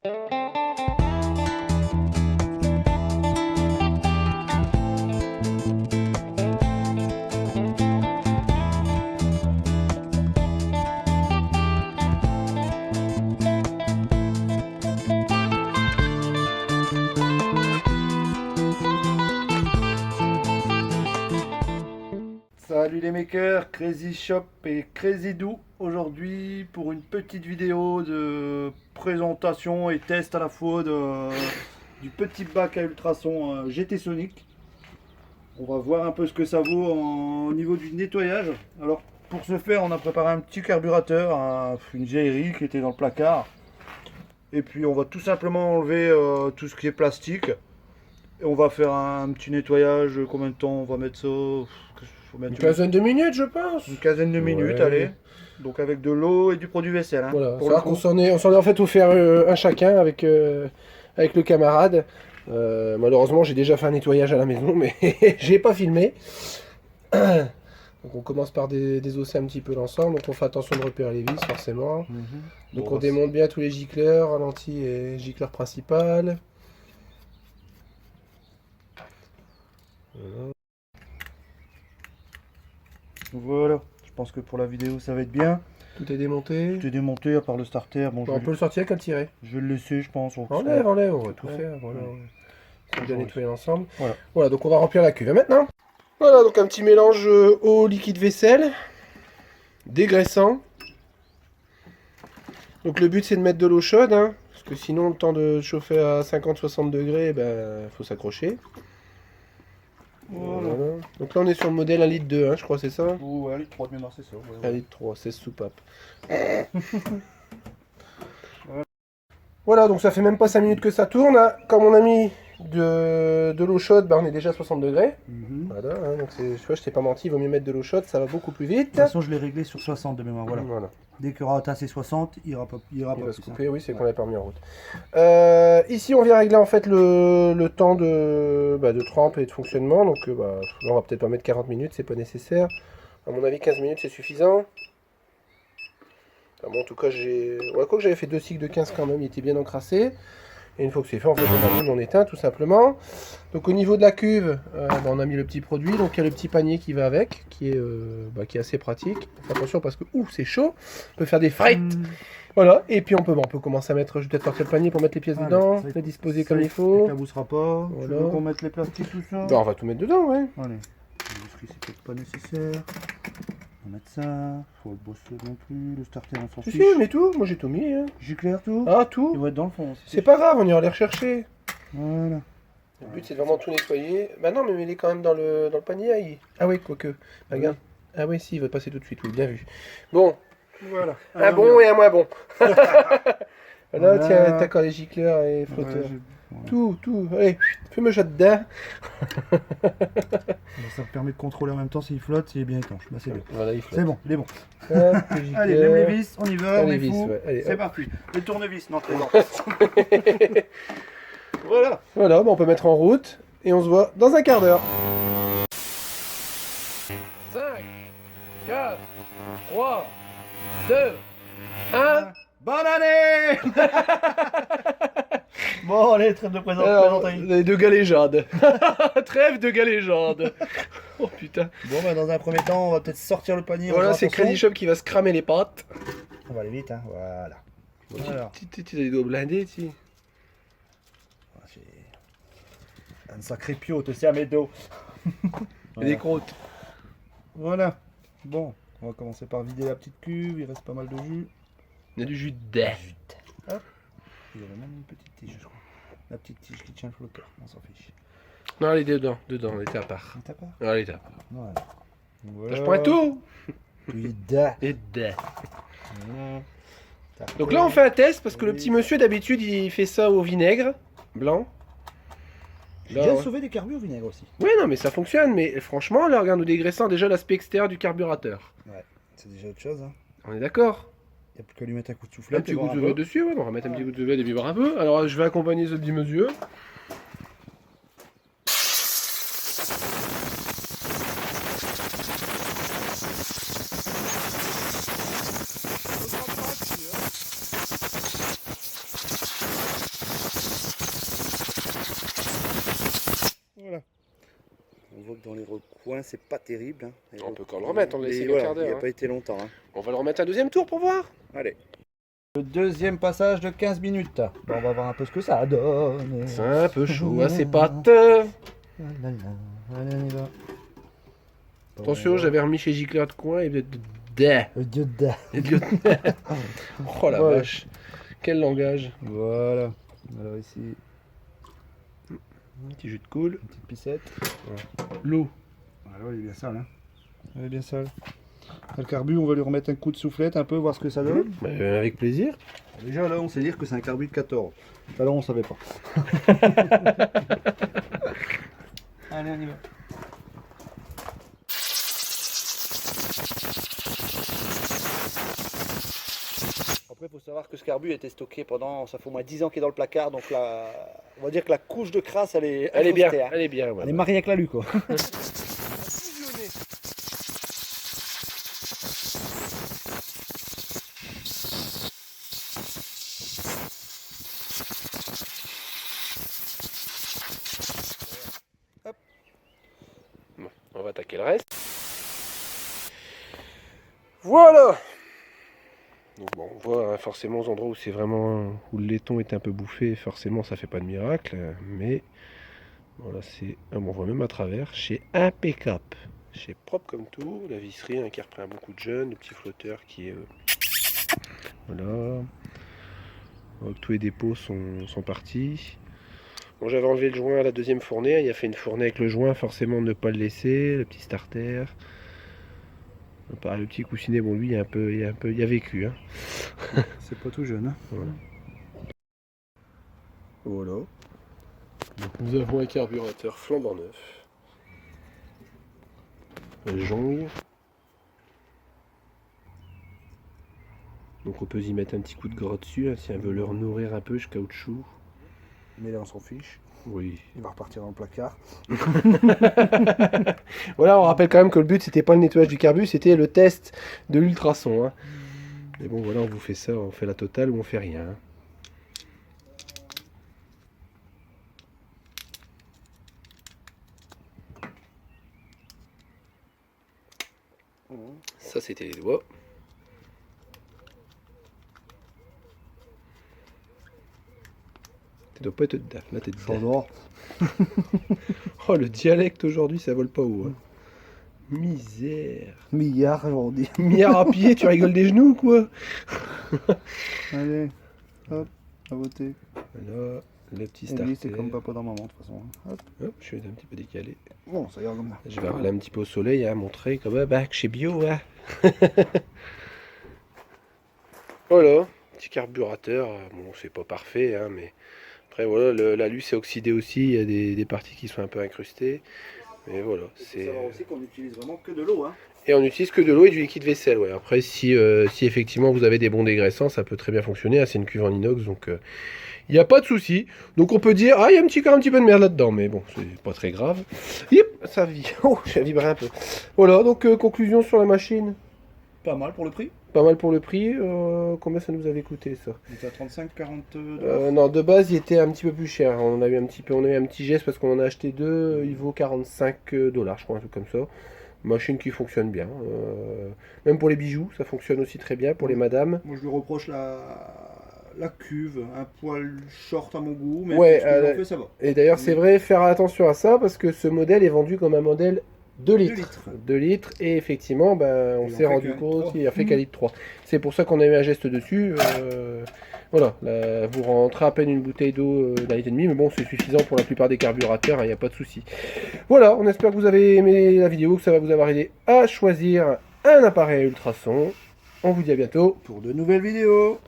Salut les makers, Crazy Shop et Crazy Do aujourd'hui pour une petite vidéo de présentation et test à la fois du petit bac à ultrasons GT Sonic. On va voir un peu ce que ça vaut au niveau du nettoyage. Alors pour ce faire, on a préparé un petit carburateur, une vieillerie qui était dans le placard. Et puis on va tout simplement enlever tout ce qui est plastique. Et on va faire un petit nettoyage. Combien de temps on va mettre ça? Une quinzaine de minutes, je pense. Une quinzaine de minutes, allez. Donc avec de l'eau et du produit vaisselle. Hein, voilà, c'est vrai qu'on s'en est en fait offert un chacun avec le camarade. Malheureusement, j'ai déjà fait un nettoyage à la maison, mais j'ai pas filmé. Donc on commence par désosser un petit peu l'ensemble. Donc on fait attention de repérer les vis, forcément. Donc on démonte bien tous les gicleurs, ralenti et gicleur principal. Voilà, je pense que pour la vidéo ça va être bien. Tout est démonté. Tout est démonté à part le starter. Bon, on peut le sortir avec un tiret. Je vais le laisser, je pense. Enlève, on va tout faire. Voilà. On va bien nettoyer l'ensemble. Voilà, donc on va remplir la cuve. Et maintenant, voilà, donc un petit mélange eau liquide vaisselle, dégraissant. Donc le but c'est de mettre de l'eau chaude, hein, parce que sinon le temps de chauffer à 50-60 degrés, ben faut s'accrocher. Voilà. Donc là on est sur le modèle 1,2 litre, hein, je crois c'est ça. Oh, 1,3 litre de mémoire, c'est ça. Ouais. 1,3 litre, 16 soupapes. Voilà, donc ça fait même pas 5 minutes que ça tourne. Hein. Comme on a mis de l'eau chaude, ben on est déjà à 60 degrés. Voilà, hein, donc je t'ai pas menti, il vaut mieux mettre de l'eau chaude, ça va beaucoup plus vite. De toute façon je l'ai réglé sur 60 de mémoire, voilà. Dès qu'il aura atteint ses 60, il va se couper, oui, c'est qu'on l'avait pas mis en route. Ici on vient régler en fait le temps de trempe et de fonctionnement, donc là on va peut-être pas mettre 40 minutes, c'est pas nécessaire. À mon avis 15 minutes c'est suffisant. Enfin, bon, en tout cas quoi que j'avais fait 2 cycles de 15 quand même, il était bien encrassé. Et une fois que c'est fait, en fait, on allume, on éteint tout simplement. Donc au niveau de la cuve, on a mis le petit produit. Donc il y a le petit panier qui va avec, qui est assez pratique. Faites attention parce que c'est chaud. On peut faire des frites. Voilà. Et puis on peut commencer à mettre. Je vais peut-être sortir le panier pour mettre les pièces dedans, les disposer comme il faut. Ça éclaboussera pas. Voilà. Tu veux qu'on mette les plastiques tout ça? On va tout mettre dedans, ouais. Allez. C'est peut-être pas nécessaire. On va mettre ça, faut le bosser non plus, le starter on s'en fiche. Si, mais tout, moi j'ai tout mis. Hein. J'ai clair tout. Ah, tout. Il va être dans le fond. C'est pas grave, on ira les rechercher. Voilà. Le but c'est de vraiment tout nettoyer. Bah non, mais mets-les quand même dans le panier. Aïe. Ah oui, quoique. Regarde. Ah oui, si, il va passer tout de suite, oui, bien vu. Bon. Voilà. Un bon et un moins bon. Là, tiens, t'as encore les gicleurs et flotteurs. Tout. Allez, fais-moi ça dedans. Ça me permet de contrôler en même temps s'il flotte, s'il est bien étanche. Bah, c'est bien. Voilà, il flotte. C'est bon, il est bon. Allez, même les vis, on y va, on est fou. Ouais, c'est parti. Le tournevis, non, présent. Voilà. Voilà, on peut mettre en route et on se voit dans un quart d'heure. 5, 4, 3, 2, 1. Bonne année. Bon, allez, trêve de plaisanterie. Les deux galéjades. Trêve de galéjade. Oh putain. Bon, bah dans un premier temps, on va peut-être sortir le panier. Voilà, c'est Crazy Shop qui va se cramer les pattes. On va aller vite, hein. Voilà. Tu as les doigts blindés, tu. Un sacré pio, tu sais, à mes dos. Et des croûtes. Voilà. Bon, on va commencer par vider la petite cuve. Il reste pas mal de jus. Il y a du jus de dé. Hop. Il y avait même une petite tige, je crois. La petite tige qui tient le flotteur, on s'en fiche. Non, elle est dedans, elle était à part. Elle est à part? Elle est à part. Voilà. Je prends tout. Oui, da. Et dé. Donc là, on fait un test parce que le petit monsieur, d'habitude, il fait ça au vinaigre blanc. J'ai déjà sauvé des carbures au vinaigre aussi. Ouais, non, mais ça fonctionne. Mais franchement, là, regarde, nous dégraissant déjà l'aspect extérieur du carburateur. Ouais, c'est déjà autre chose. Hein. On est d'accord? Il n'y a plus qu'à lui mettre un coup de soufflet. Un petit coup de soufflet dessus, ouais, on va mettre un petit coup de soufflet et puis voir un peu. Alors, je vais accompagner ce petit monsieur. Voilà. On voit que dans les recoins, c'est pas terrible. Hein. On peut encore le remettre, on l'a laissé voilà, un quart d'heure. il n'a pas été longtemps. Hein. On va le remettre un deuxième tour pour voir. Allez. Le deuxième passage de 15 minutes. Bon, on va voir un peu ce que ça donne. C'est un peu chaud à ses pattes. Allez, on y va. Attention, j'avais remis chez Gicler de coin et de... Oh la Ouais. vache. Quel langage. Voilà. Alors ici, Un petit jus de coule. une petite piscette. L'eau. Alors, il est bien sale. Hein. Elle est bien sale. Le carbu, on va lui remettre un coup de soufflette un peu, voir ce que ça donne. Avec plaisir. Déjà là, on sait dire que c'est un carbu de 14. Là, on savait pas. Allez, on y va. Après, il faut savoir que ce carbu a été stocké pendant, ça fait au moins 10 ans qu'il est dans le placard, donc là, on va dire que la couche de crasse, elle est bien. incrustée, hein. Elle est bien. Ouais. Elle est mariée avec l'alu, quoi. Bon, on va attaquer le reste. Voilà. Donc bon, on voit hein, forcément aux endroits où c'est vraiment où le laiton est un peu bouffé, forcément ça fait pas de miracle, mais voilà c'est on voit même à travers chez impeccable, chez propre comme tout, la visserie hein, qui a repris un bon coup de jeune, le petit flotteur qui est voilà. On voit que tous les dépôts sont partis. Bon, j'avais enlevé le joint à la deuxième fournée, il a fait une fournée avec le joint, forcément ne pas le laisser, le petit starter. Pareil, le petit coussinet, bon lui il a vécu. Hein. C'est pas tout jeune. Hein. Voilà. Voilà. Donc, nous avons un carburateur flambant neuf. Un Jong. Donc on peut y mettre un petit coup de gras dessus hein, si on veut le nourrir un peu, je caoutchouc. Mais là, on s'en fiche. Oui. Il va repartir dans le placard. Voilà, on rappelle quand même que le but c'était pas le nettoyage du carbu, c'était le test de l'ultrason. Hein. Mais bon voilà, on vous fait ça, on fait la totale ou on fait rien. Hein. Ça c'était les doigts. Ça doit pas être dedans, là t'es dedans. J'adore. Oh le dialecte aujourd'hui ça vole pas haut. Hein. Misère. Milliard aujourd'hui. Milliard à pied, tu rigoles des genoux quoi. Allez, hop, à voter. Voilà, le petit Et starter. lui, c'est comme papa dans maman, de toute façon. Hop. Hop, je suis un petit peu décalé. Bon, ça ira comme ça. Je vais aller un petit peu au soleil, hein, montrer comme que chez Bio. Hein. Voilà, petit carburateur. Bon, c'est pas parfait, hein, mais après voilà, l'alu s'est oxydé aussi. Il y a des parties qui sont un peu incrustées. Mais voilà, Il faut c'est. savoir aussi qu'on utilise vraiment que de l'eau. Hein. Et on n'utilise que de l'eau et du liquide vaisselle. Ouais. Après, si effectivement vous avez des bons dégraissants, ça peut très bien fonctionner. Hein. C'est une cuve en inox, donc il n'y a pas de souci. Donc on peut dire, ah, il y a un petit peu de merde là-dedans, mais bon, c'est pas très grave. Yep, ça vit. Oh, j'ai vibré un peu. Voilà, donc conclusion sur la machine. Pas mal pour le prix. Pas mal pour le prix. Combien ça nous avait coûté ça? Il était à 35-40 Non, de base, il était un petit peu plus cher. On a eu un petit geste parce qu'on en a acheté deux. Il vaut 45 $, je crois, un truc comme ça. Machine qui fonctionne bien. Même pour les bijoux, ça fonctionne aussi très bien pour les madames. Moi, je lui reproche la cuve, un poil short à mon goût, mais Ouais, pour ce qu'ils ont fait, ça va. Et d'ailleurs, c'est vrai, faire attention à ça parce que ce modèle est vendu comme un modèle 2 litres. 2 litres. 2 litres, et effectivement, ben, on Il en s'est fait rendu qu'un compte litre qu'il a fait qu'un litre 3. C'est pour ça qu'on a eu un geste dessus. Voilà, là, vous rentrez à peine une bouteille d'eau d'un litre et demi, mais bon, c'est suffisant pour la plupart des carburateurs, il n'y a pas de souci. Voilà, on espère que vous avez aimé la vidéo, que ça va vous avoir aidé à choisir un appareil ultrason. On vous dit à bientôt Pour de nouvelles vidéos.